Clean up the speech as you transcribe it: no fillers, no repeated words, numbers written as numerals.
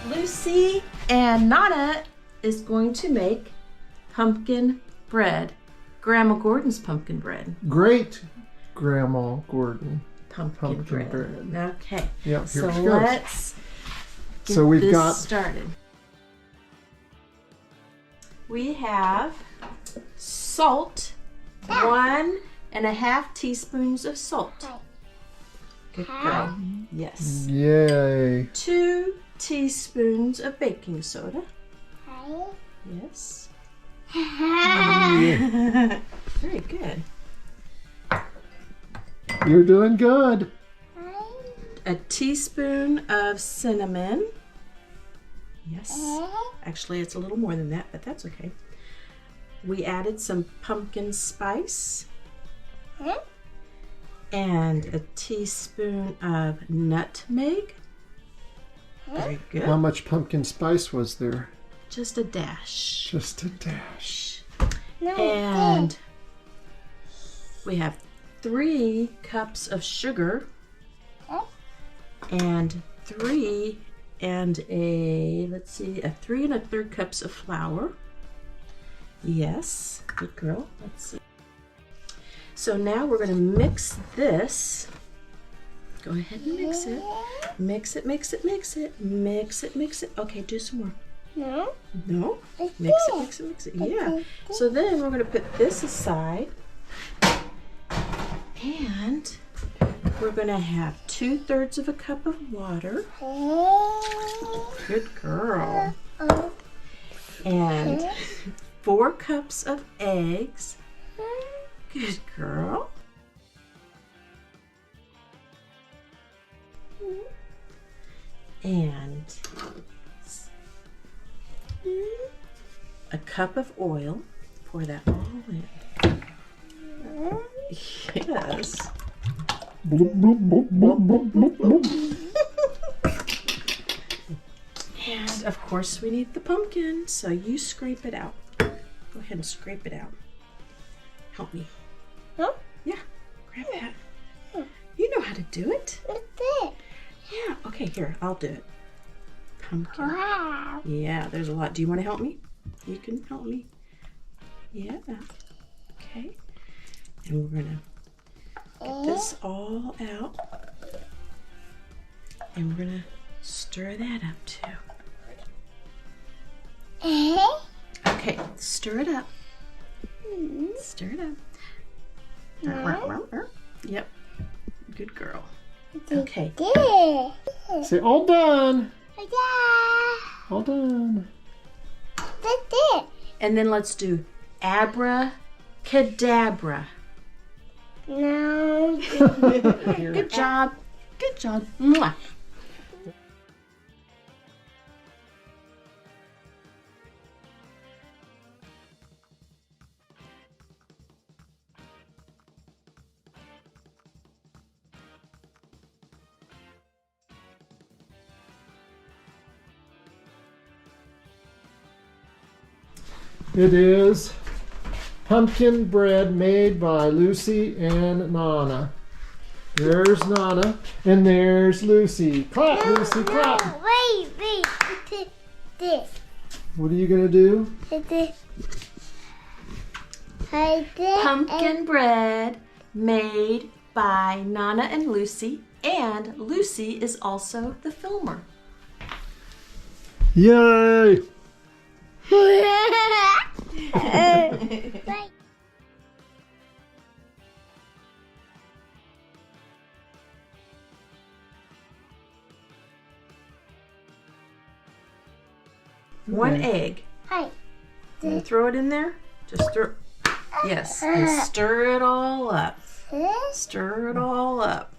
Lucy and Nana is going to make pumpkin bread. Grandma Gordon's pumpkin bread. Great Grandma Gordon. Pumpkin bread. Okay. Yep, so here let's get we've got started. We have salt, 1.5 teaspoons of salt. Good girl. Yes. Yay. 2 teaspoons of baking soda. Yes. Very good. You're doing good. A teaspoon of cinnamon. Yes. Actually, it's a little more than that, but that's okay. We added some pumpkin spice. And a teaspoon of nutmeg. Very good. How much pumpkin spice was there? Just a dash. Just a dash. And we have 3 cups of sugar. And 3 3 1/3 cups of flour. Yes, good girl. Let's see. So now we're going to mix this. Go ahead and mix it. Mix it, mix it, mix it. Mix it, mix it. Okay, do some more. No. No? Mix it, mix it, mix it. Yeah. So then we're going to put this aside. And we're going to have 2/3 of a cup of water. Good girl. And 4 cups of eggs. Good girl. And a cup of oil. Pour that all in. Yes. Bloop, bloop, bloop, bloop, bloop, bloop, bloop. And of course we need the pumpkin, so you scrape it out. Go ahead and scrape it out. Help me. Huh? Yeah, grab that. You know how to do it. Yeah, okay, here, I'll do it. Pumpkin. Wow. Yeah, there's a lot. Do you want to help me? You can help me. Yeah. Okay. And we're going to get this all out. And we're going to stir that up too. Okay, stir it up. Stir it up. Yep. Good girl. Okay. Say all done. All done. And then let's do abracadabra. No. Good job. Good job. Mwah. It is pumpkin bread made by Lucy and Nana. There's Nana, and there's Lucy. Clap, Lucy, clap. No, wait. This. What are you going to do? Pumpkin bread made by Nana and Lucy, and Lucy is also the filmer. Yay! Right. One egg. Hi. You wanna throw it in there? Just throw. Yes, and stir it all up. Stir it all up.